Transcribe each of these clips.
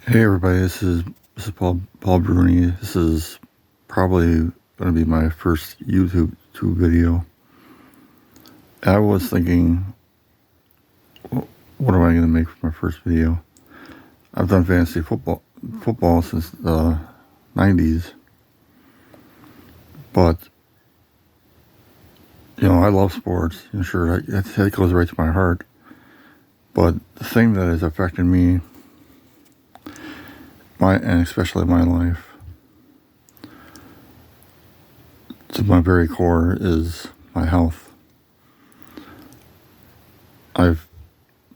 Hey everybody, this is Paul Bruni. This is probably going to be my first YouTube video. I was thinking, what am I going to make for my first video? I've done fantasy football since the 90s, but I love sports. Sure, that goes right to my heart. But the thing that has affected me, and especially my life, to my very core, is my health. I've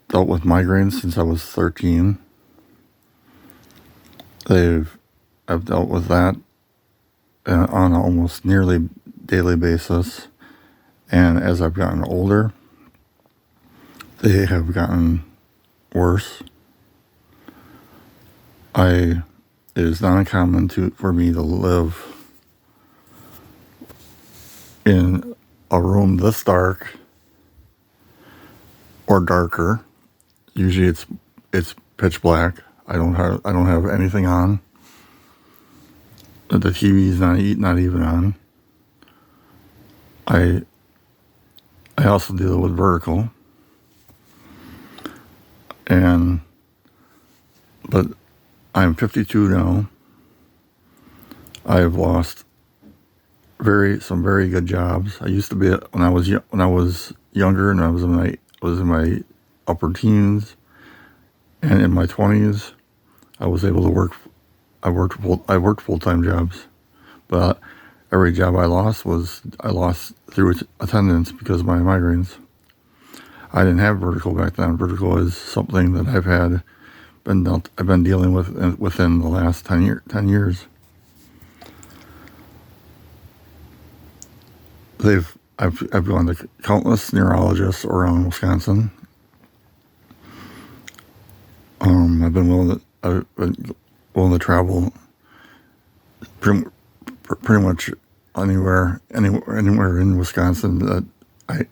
dealt with migraines since I was 13. I've dealt with that on an almost nearly daily basis, and as I've gotten older, they have gotten worse. It is not uncommon for me to live in a room this dark or darker. Usually it's pitch black. I don't have anything on. The TV's not even on. I also deal with vertigo, but I'm 52 now. I've lost some very good jobs. I used to be when I was younger, and I was in my upper teens and in my 20s. I was able to work. I worked full-time jobs, but every job I lost through attendance because of my migraines. I didn't have vertigo back then. Vertigo is something that I've been dealing with within the last 10 years. I've gone to countless neurologists around Wisconsin. I've been willing to travel pretty much anywhere in Wisconsin that if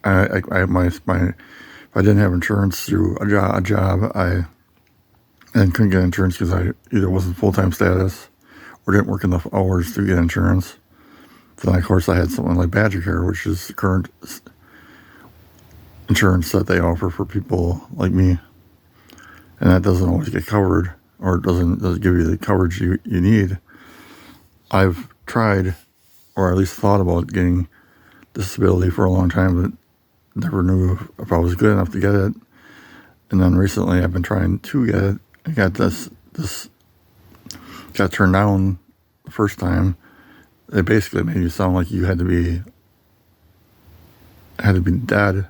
I didn't have insurance through a job, and couldn't get insurance because I either wasn't full-time status or didn't work enough hours to get insurance. Then, of course, I had something like Badger Care, which is the current insurance that they offer for people like me. And that doesn't always get covered, or doesn't give you the coverage you need. I've tried, or at least thought about getting disability for a long time, but never knew if I was good enough to get it. And then recently I've been trying to get it. I got got turned down the first time. It basically made you sound like you had to be dead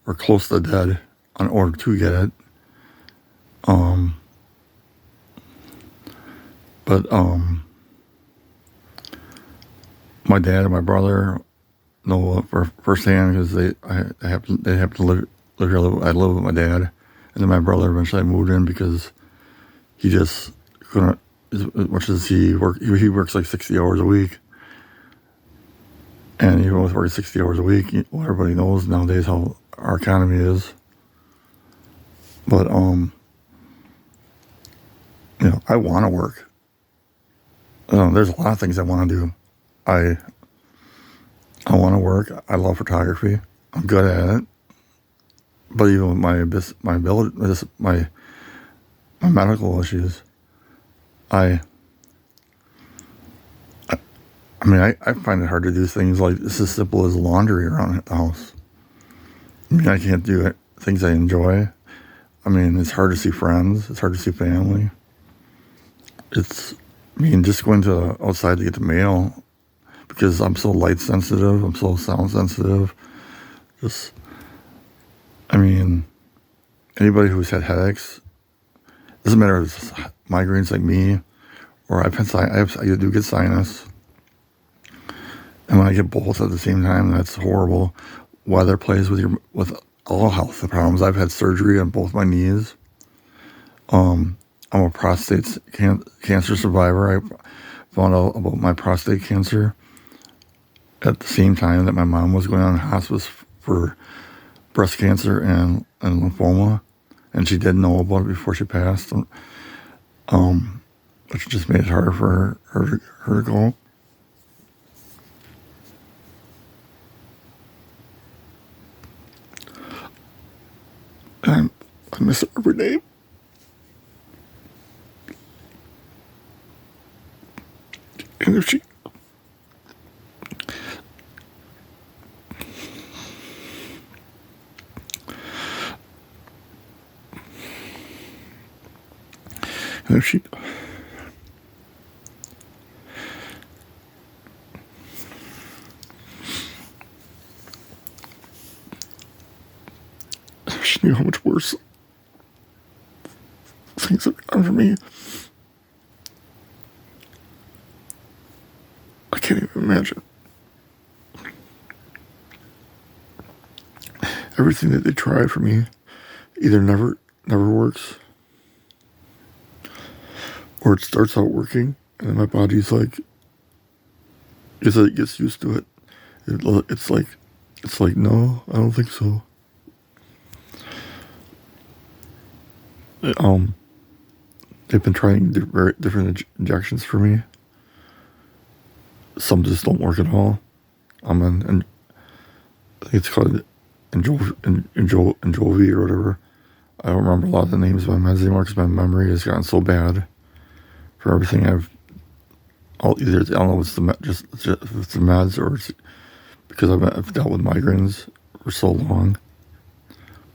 or close to dead in order to get it. My dad and my brother know firsthand because they happen to live here. I live with my dad, and then my brother eventually moved in because he just couldn't. As much as he works like 60 hours a week, and even with working 60 hours a week, well, everybody knows nowadays how our economy is. But I want to work. There's a lot of things I want to do. I want to work. I love photography. I'm good at it. But even with my medical issues, I find it hard to do things like this as simple as laundry around the house. I can't do things I enjoy. It's hard to see friends. It's hard to see family. Just going to outside to get the mail, because I'm so light sensitive, I'm so sound sensitive. Anybody who's had headaches, doesn't matter if it's migraines like me, or I do get sinus. And when I get both at the same time, that's horrible. Weather plays with all health problems. I've had surgery on both my knees. I'm a prostate cancer survivor. I found out about my prostate cancer at the same time that my mom was going on hospice for breast cancer and lymphoma, and she didn't know about it before she passed. which just made it harder for her to go. And I miss her every day. And if she she knew how much worse things have gotten for me, I can't even imagine. Everything that they try for me either never works, or it starts out working, and then my body's like, as it gets used to it, it's like, no, I don't think so. They've been trying different injections for me. Some just don't work at all. And I think it's called Enjovi or whatever. I don't remember a lot of the names of my meds anymore because my memory has gotten so bad for everything I don't know if it's just the meds or it's because I've dealt with migraines for so long.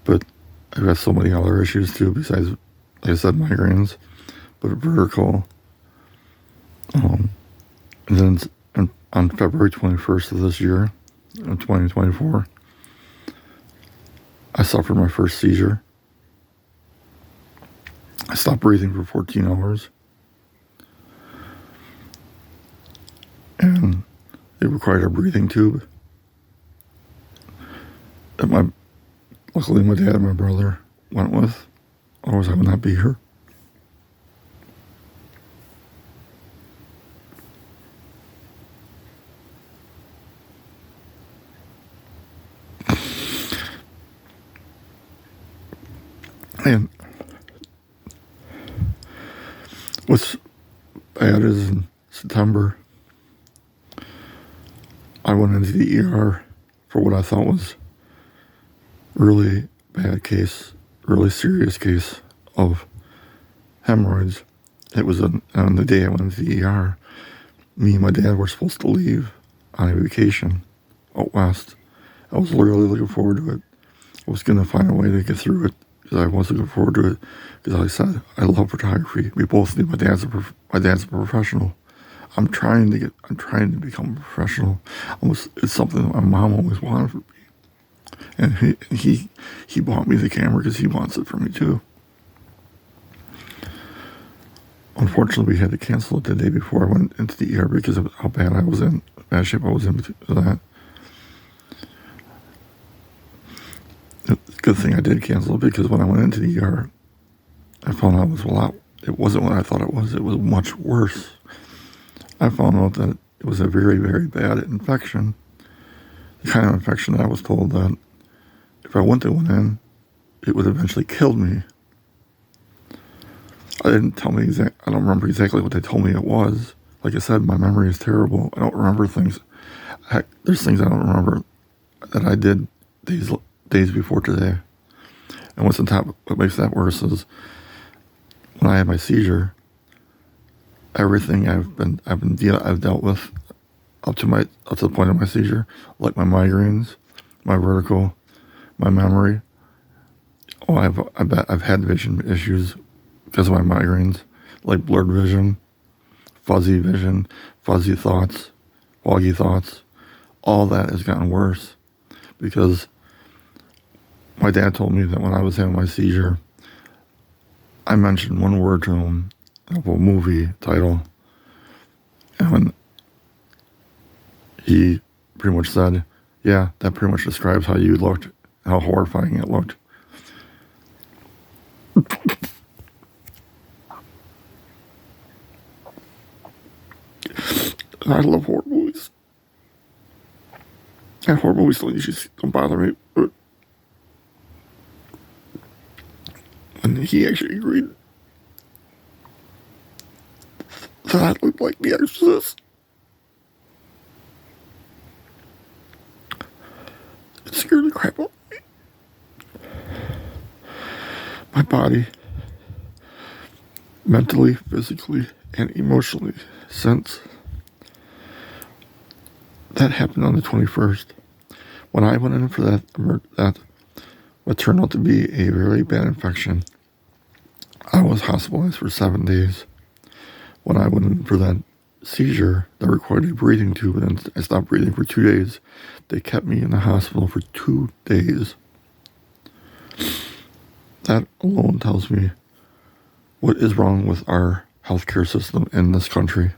But I've got so many other issues too besides, like I said, migraines, but vertigo. And then on February 21st of this year, in 2024, I suffered my first seizure. I stopped breathing for 14 hours. And they required a breathing tube. That luckily my dad and my brother went with, otherwise I would not be here. And what's bad is in September, I went into the ER for what I thought was really bad case, really serious case of hemorrhoids. It was on the day I went into the ER. Me and my dad were supposed to leave on a vacation out west. I was literally looking forward to it. I was going to find a way to get through it because I was looking forward to it. Because like I said, I love photography. We both knew my dad's a professional. I'm trying to become a professional. It's something that my mom always wanted for me. And he bought me the camera because he wants it for me too. Unfortunately, we had to cancel it the day before I went into the ER because of how bad shape I was in because of that. Good thing I did cancel it because when I went into the ER, I found out it wasn't what I thought it was. It was much worse. I found out that it was a very, very bad infection. The kind of infection that I was told that if I went in, it would eventually kill me. I don't remember exactly what they told me it was. Like I said, my memory is terrible. I don't remember things. Heck, there's things I don't remember that I did days before today. And what makes that worse is when I had my seizure, everything I've dealt with up to the point of my seizure, like my migraines, my vertigo, my memory. I've had vision issues because of my migraines, like blurred vision, fuzzy thoughts, foggy thoughts. All that has gotten worse because my dad told me that when I was having my seizure, I mentioned one word to him of a movie title, and he pretty much said, yeah, that pretty much describes how you looked, how horrifying it looked. I love horror movies. And horror movies don't bother me. But and he actually agreed. like The Exorcist. It scared the crap out of me. My body, mentally, physically, and emotionally, since that happened on the 21st. When I went in for that what turned out to be a very bad infection, I was hospitalized for 7 days. When I went in for that seizure that required a breathing tube, and I stopped breathing for 2 days, they kept me in the hospital for 2 days. That alone tells me what is wrong with our healthcare system in this country.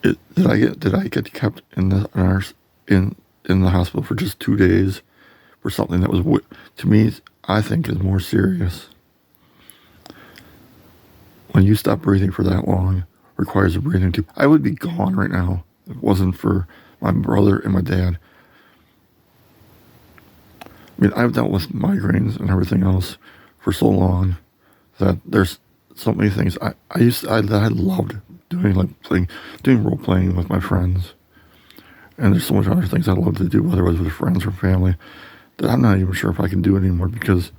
Did I get kept in the hospital for just 2 days for something that was, to me, I think is more serious? When you stop breathing for that long, requires a breathing tube. I would be gone right now if it wasn't for my brother and my dad. I mean, I've dealt with migraines and everything else for so long that there's so many things I loved doing, like doing role playing with my friends. And there's so much other things I love to do, whether it was with friends or family, that I'm not even sure if I can do anymore, because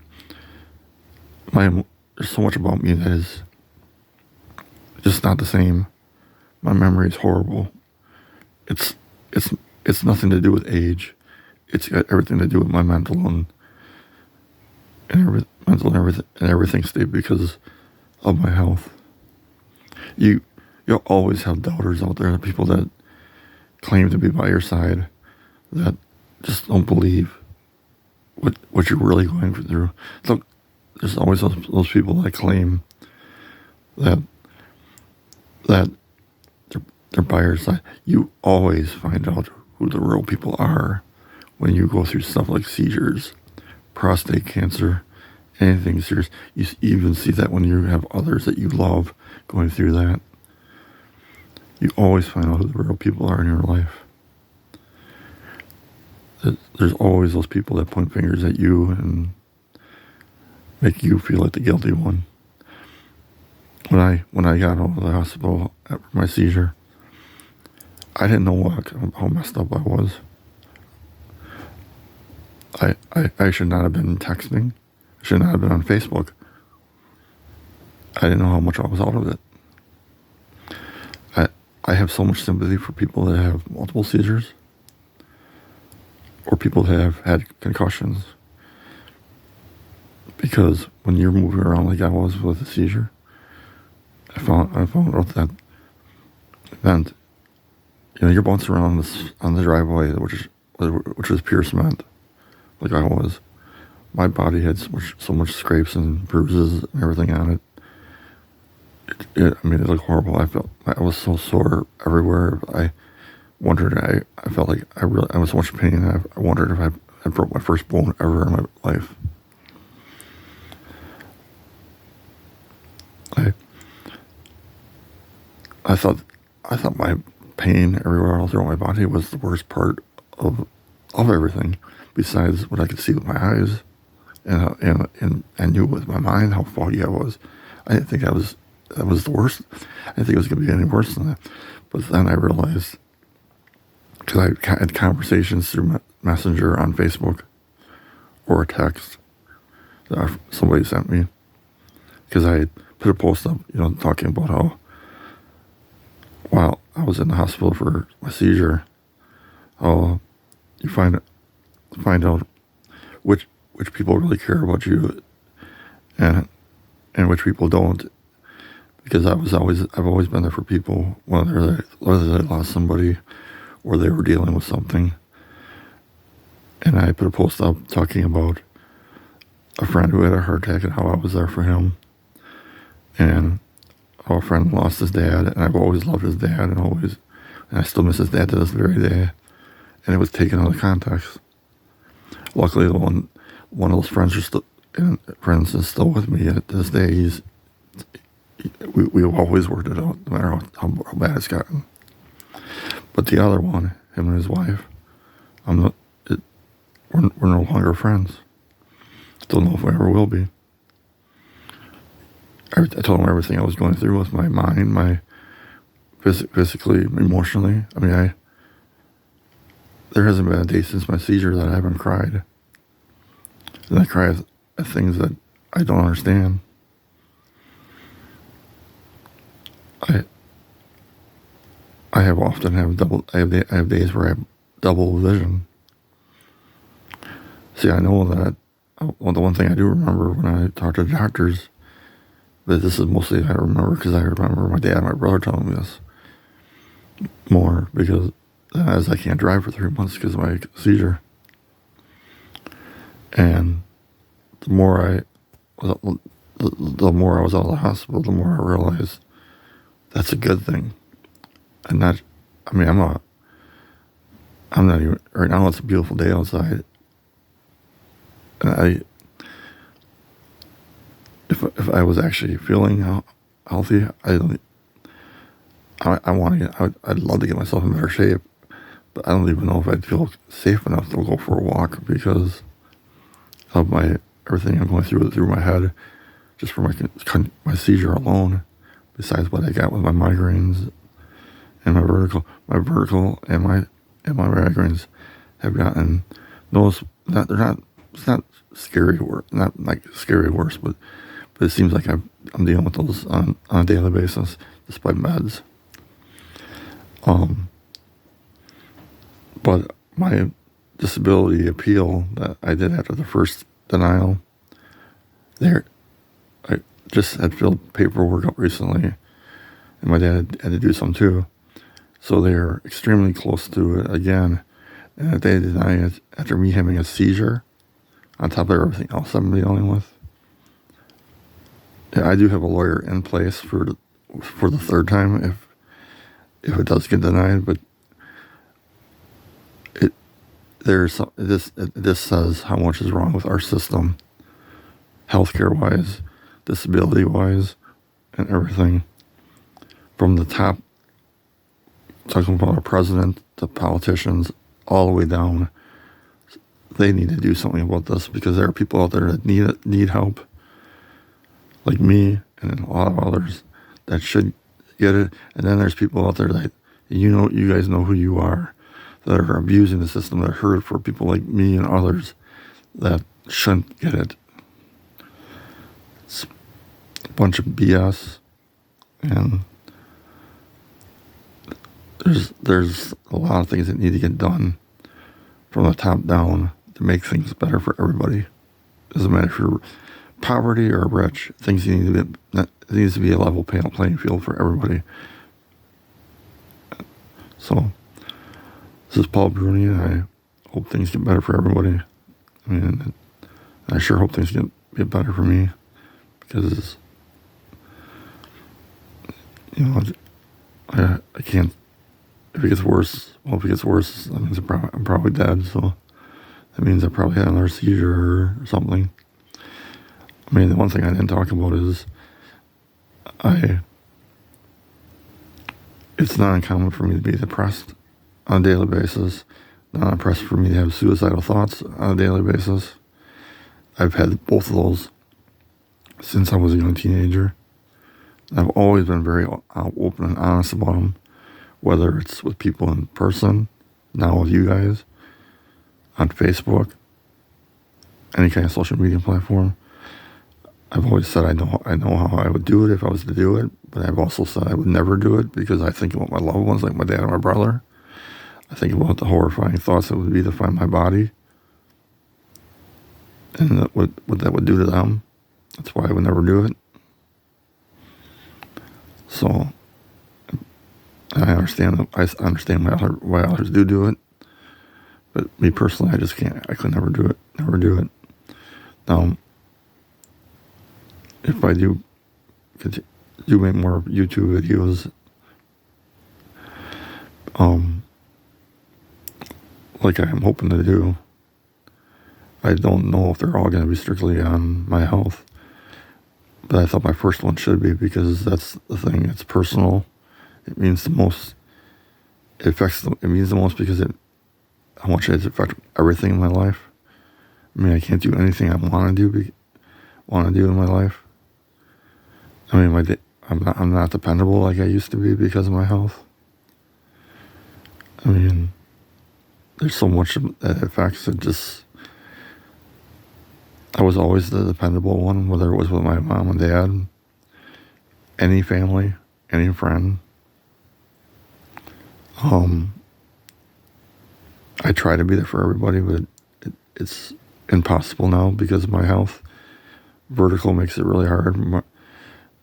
there's so much about me that is just not the same. My memory is horrible. It's nothing to do with age. It's got everything to do with my mental and everything state because of my health. You'll always have doubters out there, people that claim to be by your side that just don't believe what you're really going through. Look, there's always those people that claim that they're by your side. You always find out who the real people are when you go through stuff like seizures, prostate cancer, anything serious. You even see that when you have others that you love going through that. You always find out who the real people are in your life. There's always those people that point fingers at you and make you feel like the guilty one. When I got out of the hospital after my seizure, I didn't know how messed up I was. I should not have been texting. I should not have been on Facebook. I didn't know how much I was out of it. I have so much sympathy for people that have multiple seizures or people that have had concussions. Because when you're moving around like I was with a seizure, I found out that event, you're bouncing around on the driveway, which is pure cement, like I was. My body had so much scrapes and bruises and everything on it. It looked horrible. I was so sore everywhere. I felt like I was so much pain. I wondered if I broke my first bone ever in my life. I thought my pain everywhere all throughout my body was the worst part of everything, besides what I could see with my eyes, and knew with my mind how foggy I was. I didn't think that was the worst. I didn't think it was going to be any worse than that. But then I realized, because I had conversations through Messenger on Facebook or a text that somebody sent me, because I had put a post up, talking about how while I was in the hospital for my seizure, how you find out which people really care about you and which people don't. Because I've always been there for people, whether they lost somebody or they were dealing with something. And I put a post up talking about a friend who had a heart attack and how I was there for him. And how a friend lost his dad, and I've always loved his dad, and I still miss his dad to this very day. And it was taken out of context. Luckily, one of those friends is still with me to this day. We've always worked it out, no matter how bad it's gotten. But the other one, him and his wife, we're no longer friends. Don't know if we ever will be. I told him everything I was going through with my mind, my physically, emotionally. I mean, there hasn't been a day since my seizure that I haven't cried. And I cry at things that I don't understand. I have days where I have double vision. See, I know that. Well, the one thing I do remember when I talk to the doctors, but this is mostly I remember because I remember my dad and my brother telling me this more, because as I can't drive for 3 months because of my seizure. And the more I was out of the hospital, the more I realized that's a good thing. And not, I mean, I'm not even, right now it's a beautiful day outside. And if I was actually feeling healthy, I'd love to get myself in better shape, but I don't even know if I'd feel safe enough to go for a walk because of everything I'm going through my head, just for my seizure alone, besides what I got with my migraines and my vertigo and my migraines have gotten those. It's not scary worse, not like scary worse, but it seems like I'm dealing with those on a daily basis, despite meds. But my disability appeal that I did after the first denial, I just had filled paperwork up recently, and my dad had to do some too. So they're extremely close to it again. And if they deny it after me having a seizure, on top of everything else I'm dealing with, yeah, I do have a lawyer in place for the third time if it does get denied. But this says how much is wrong with our system, healthcare wise, disability wise, and everything, from the top, talking about our president to politicians, all the way down. They need to do something about this, because there are people out there that need help, like me and a lot of others that should get it. And then there's people out there that, you guys know who you are, that are abusing the system, that hurt for people like me and others that shouldn't get it. It's a bunch of BS, and there's a lot of things that need to get done from the top down to make things better for everybody. Doesn't matter if you're poverty or rich. It needs to be a level playing field for everybody. So this is Paul Bruni, and I hope things get better for everybody. I mean, I sure hope things get better for me, because I can't. If it gets worse, that means I'm probably dead. So that means I probably had another seizure or something. I mean, the one thing I didn't talk about is it's not uncommon for me to be depressed on a daily basis. Not uncommon for me to have suicidal thoughts on a daily basis. I've had both of those since I was a young teenager. I've always been very open and honest about them, whether it's with people in person, now with you guys, on Facebook, any kind of social media platform. I've always said I know how I would do it if I was to do it, but I've also said I would never do it, because I think about my loved ones, like my dad and my brother. I think about the horrifying thoughts that would be to find my body, and what that would do to them. That's why I would never do it. So I understand why others do it, but me personally, I just can't. I could never do it. Never do it. Now, if I do make more YouTube videos, like I'm hoping to do, I don't know if they're all going to be strictly on my health, but I thought my first one should be, because that's the thing. It's personal. It means the most. It means the most because how much it affects everything in my life. I mean, I can't do anything I want to do in my life. I mean, I'm not dependable like I used to be because of my health. I mean, there's so much that affects it. Just, I was always the dependable one, whether it was with my mom and dad, any family, any friend. I try to be there for everybody, but it's impossible now because of my health. Vertigo makes it really hard. My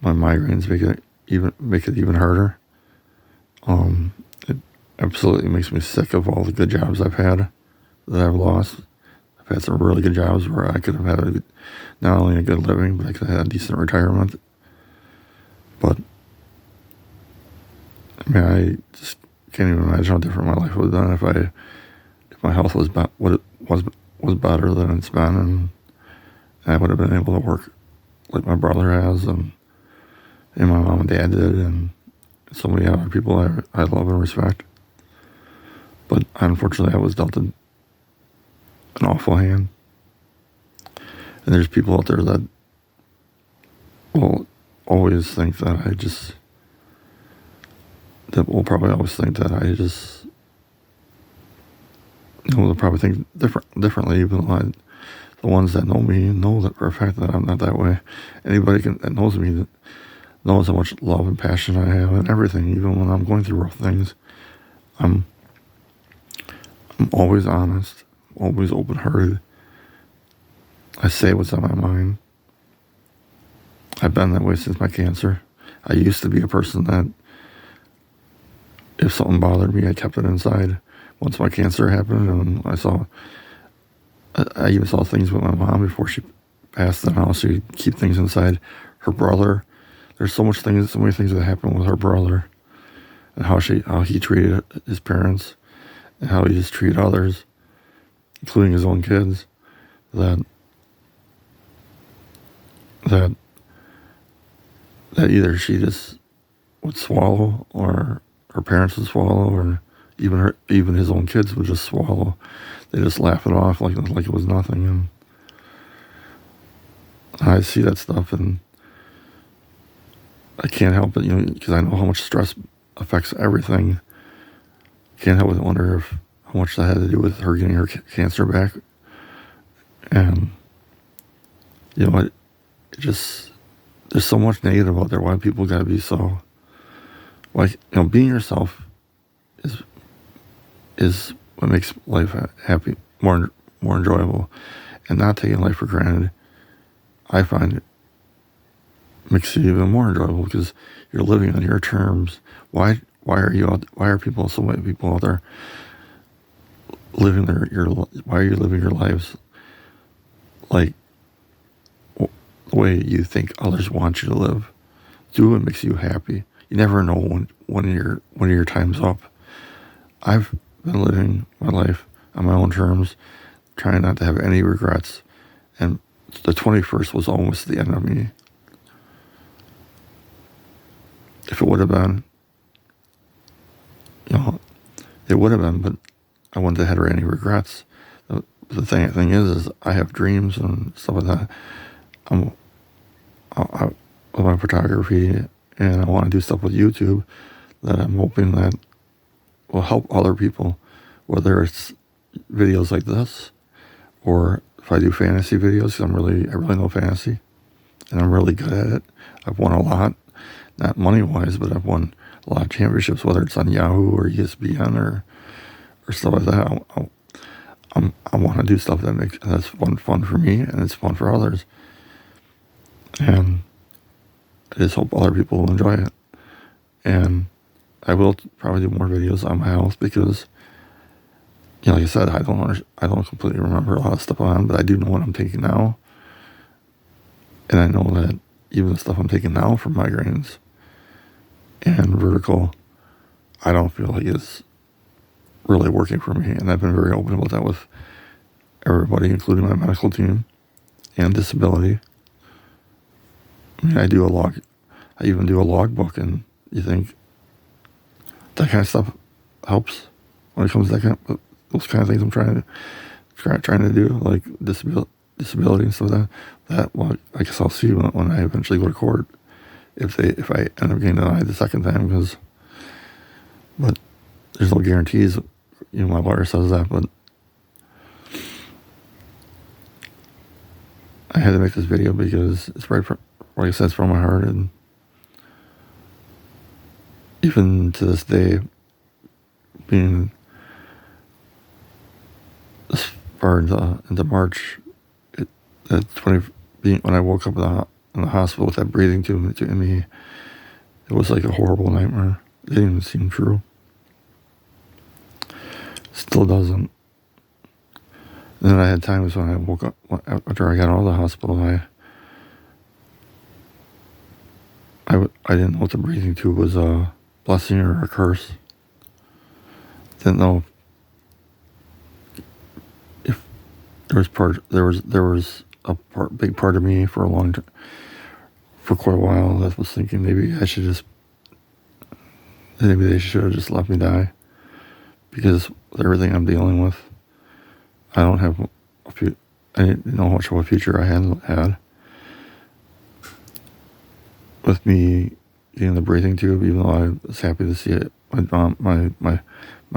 migraines make it even harder. It absolutely makes me sick of all the good jobs I've had that I've lost. I've had some really good jobs where I could have had not only a good living, but I could have had a decent retirement. But I mean, I just can't even imagine how different my life would have been if my health was what it was better than it's been, and I would have been able to work like my brother has, and my mom and dad did, and so many other people I love and respect. But unfortunately, I was dealt an awful hand. And there's people out there that will always think that will probably always think that they'll probably think differently, even though the ones that know me know that for a fact that I'm not that way. Anybody that knows me that knows how much love and passion I have and everything, even when I'm going through rough things. I'm always honest, always open-hearted. I say what's on my mind. I've been that way since my cancer. I used to be a person that if something bothered me, I kept it inside. Once my cancer happened, and I even saw things with my mom before she passed, and how she'd keep things inside. Her brother, there's so many things that happened with her brother, and how he treated his parents, and how he just treated others, including his own kids, that either she just would swallow, or her parents would swallow, or even his own kids would just swallow. They just laugh it off like it was nothing. And I see that stuff, and I can't help it, because I know how much stress affects everything. Can't help but wonder how much that had to do with her getting her cancer back. And it just, there's so much negative out there. Why people gotta be so, like, being yourself is what makes life happy, more enjoyable, and not taking life for granted. I find it makes it even more enjoyable because you're living on your terms. Why are so many people out there living why are you living your lives like the way you think others want you to live? Do what makes you happy. You never know when your time's up. I've been living my life on my own terms, trying not to have any regrets, and the 21st was almost the end of me. If it would have been, it would have been, but I wouldn't have had any regrets. The thing is I have dreams and stuff like that. I with my photography, and I want to do stuff with YouTube that I'm hoping that will help other people, whether it's videos like this, or if I do fantasy videos, I really know fantasy, and I'm really good at it. I've won a lot, not money-wise, but I've won a lot of championships, whether it's on Yahoo or ESPN or stuff like that. I want to do stuff that's fun for me, and it's fun for others. And I just hope other people will enjoy it. And I will probably do more videos on my health because, like I said, I don't completely remember a lot of stuff on, but I do know what I'm taking now. And I know that even the stuff I'm taking now for migraines and vertigo, I don't feel like is really working for me. And I've been very open about that with everybody, including my medical team and disability. I mean, I even do a logbook, and you think that kind of stuff helps when it comes to those kind of things I'm trying to do, like disability and stuff like that. Well, I guess I'll see when I eventually go to court if I end up getting denied the second time, but there's no guarantees. My lawyer says that, but I had to make this video because it's like I said, it's from my heart, and even to this day, being as far into March, when I woke up in the hospital with that breathing tube in me, it was like a horrible nightmare. It didn't even seem true. Still doesn't. And then I had times when I woke up, after I got out of the hospital, I didn't know if the breathing tube was a blessing or a curse. Didn't know if there was big part of me for a long time, for quite a while, that was thinking maybe they should have just let me die, because with everything I'm dealing with, I don't have I didn't know how much of a future I had with me getting the breathing tube, even though I was happy to see it. My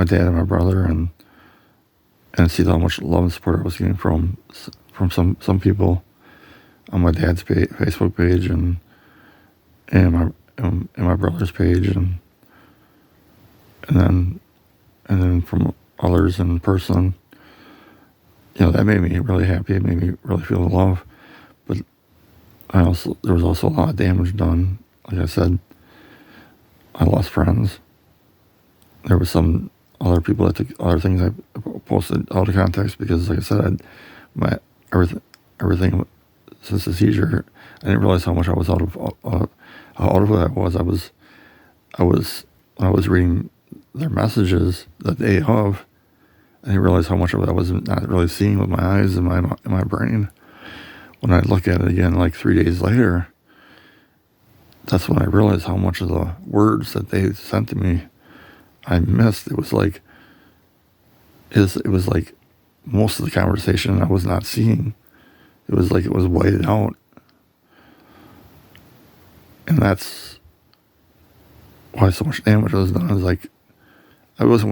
dad and my brother, and see how much love and support I was getting from some people on my dad's Facebook page and my brother's page, and then from others in person. That made me really happy. It made me really feel the love. But there was also a lot of damage done. Like I said, I lost friends. There was some other people that took other things I posted out of context, because, like I said, everything since the seizure, I didn't realize how much I was out of it. I was when I was reading their messages the day of, I didn't realize how much of it I was not really seeing with my eyes and my brain. When I look at it again, like 3 days later, that's when I realized how much of the words that they sent to me I missed. It was like most of the conversation I was not seeing. It was like it was whited out, and that's why so much damage was done. It was like it's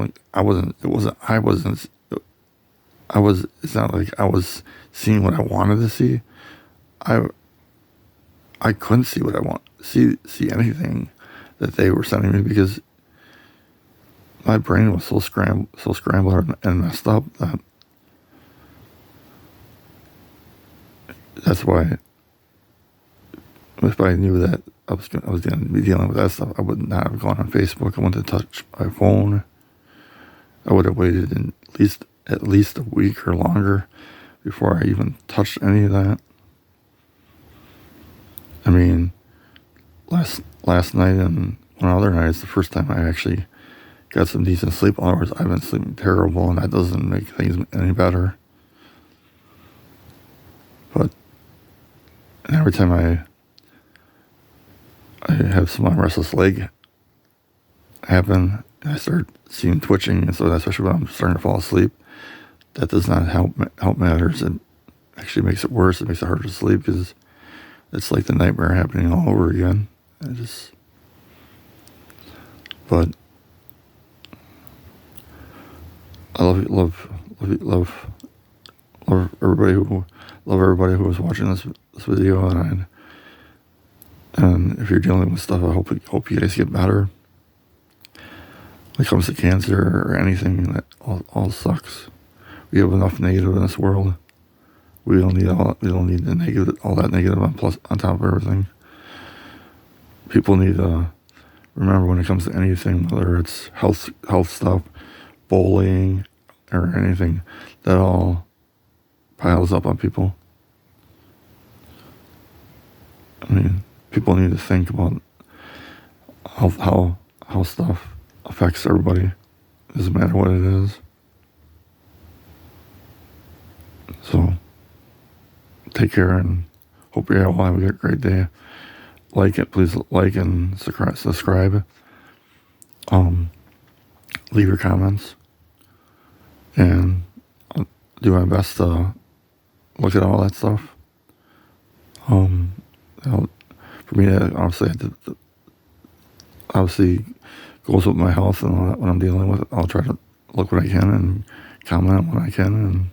not like I was seeing what I wanted to see. I couldn't see what I see anything that they were sending me, because my brain was so scrambled and messed up that's why, if I knew that I was going to be dealing with that stuff, I would not have gone on Facebook. I wouldn't have touched my phone. I would have waited at least a week or longer before I even touched any of that. I mean, last night and one other night is the first time I actually got some decent sleep. Otherwise, I've been sleeping terrible, and that doesn't make things any better. But every time I have some restless leg happen, and I start seeing twitching, and so especially when I'm starting to fall asleep, that does not help matters. It actually makes it worse. It makes it harder to sleep, because it's like the nightmare happening all over again. But I love everybody who was watching this video, and if you're dealing with stuff, I hope you guys get better. When it comes to cancer or anything, that all sucks. We have enough negative in this world. We don't need the negative, all that negative on top of everything. People need to remember, when it comes to anything, whether it's health stuff, bullying, or anything, that all piles up on people. I mean, people need to think about how stuff affects everybody. It doesn't matter what it is. So, take care, and hope you all have a great day. Please like and subscribe. Leave your comments, and I'll do my best to look at all that stuff. for me, obviously goes with my health and all that. When I'm dealing with it, I'll try to look what I can and comment when I can,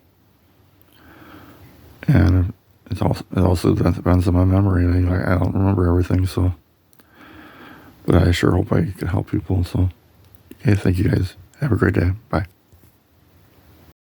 and it also depends on my memory. I don't remember everything, so. But I sure hope I can help people. So, okay, thank you guys. Have a great day. Bye.